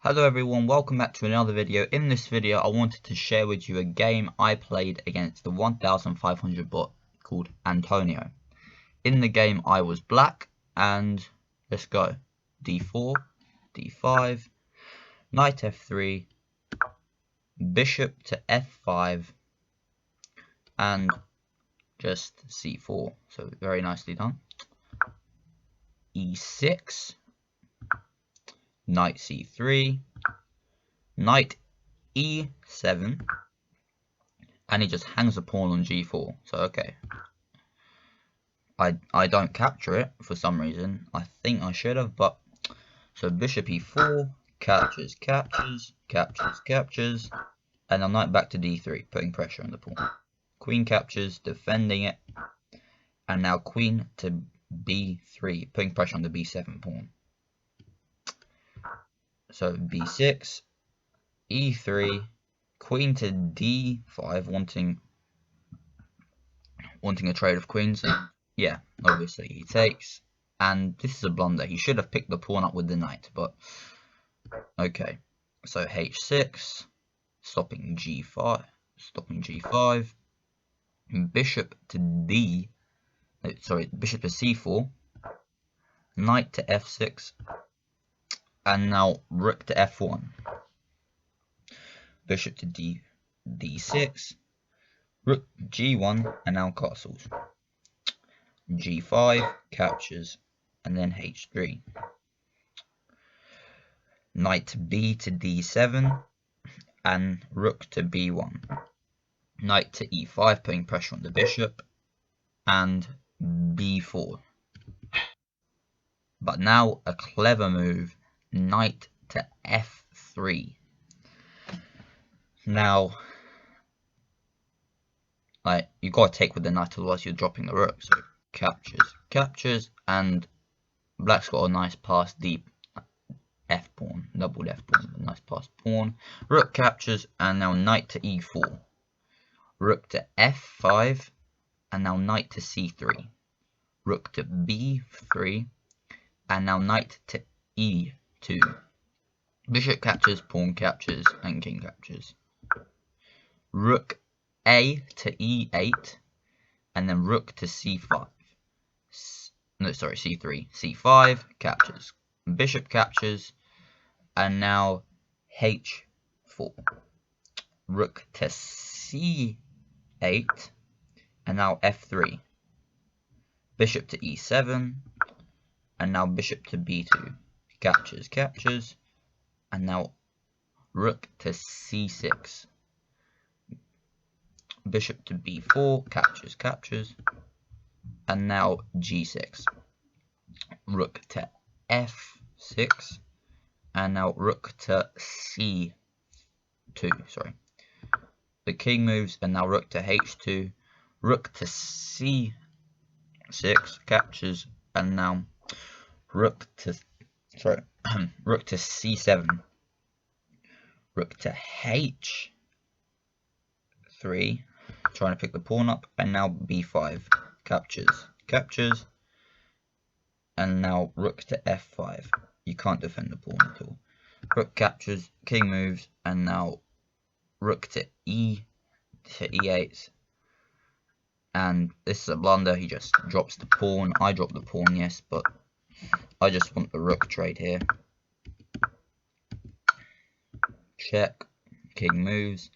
Hello everyone, welcome back to another video. In this video I wanted to share with you a game I played against the 1500 bot called Antonio. In the game I was black and let's go. d4, d5, knight f3, bishop to f5 and just c4. So very nicely done. e6, knight c3, knight e7, and he just hangs a pawn on g4. So okay, I don't capture it for some reason. I think I should have, but so bishop e4, captures, and then knight back to d3, putting pressure on the pawn. Queen captures, defending it, and now queen to b3, putting pressure on the b7 pawn. So b6, e3, queen to d5, wanting a trade of queens. And yeah, obviously he takes, and this is a blunder. He should have picked the pawn up with the knight, but okay. So h6, stopping g5, bishop to bishop to c4, knight to f6, and now rook to f1, bishop to d6, rook g1, and now castles. g5 captures, and then h3, knight to b to d7, and rook to b1, knight to e5, putting pressure on the bishop, and b4. But now a clever move, knight to f3. Now, you gotta take with the knight, otherwise you're dropping the rook. So captures, and black's got a nice pass deep f pawn, doubled f pawn, nice pass pawn. Rook captures, and now knight to e4, rook to f5, and now knight to c3, rook to b3, and now knight to e2. Bishop captures, pawn captures, and king captures. Rook a to e8, and then rook to c5. c3. c5 captures. Bishop captures, and now h4. Rook to c8, and now f3. Bishop to e7, and now bishop to b2. Captures, and now rook to c6. Bishop to b4, captures, and now g6. Rook to f6, and now rook to c2. The king moves, and now rook to h2, rook to c6, captures, and now rook to c7, rook to h3, trying to pick the pawn up, and now b5, captures, and now rook to f5. You can't defend the pawn at all. Rook captures, king moves, and now rook to e8, and this is a blunder. He just drops the pawn. I drop the pawn, yes, but I just want the rook trade here. Check, king moves,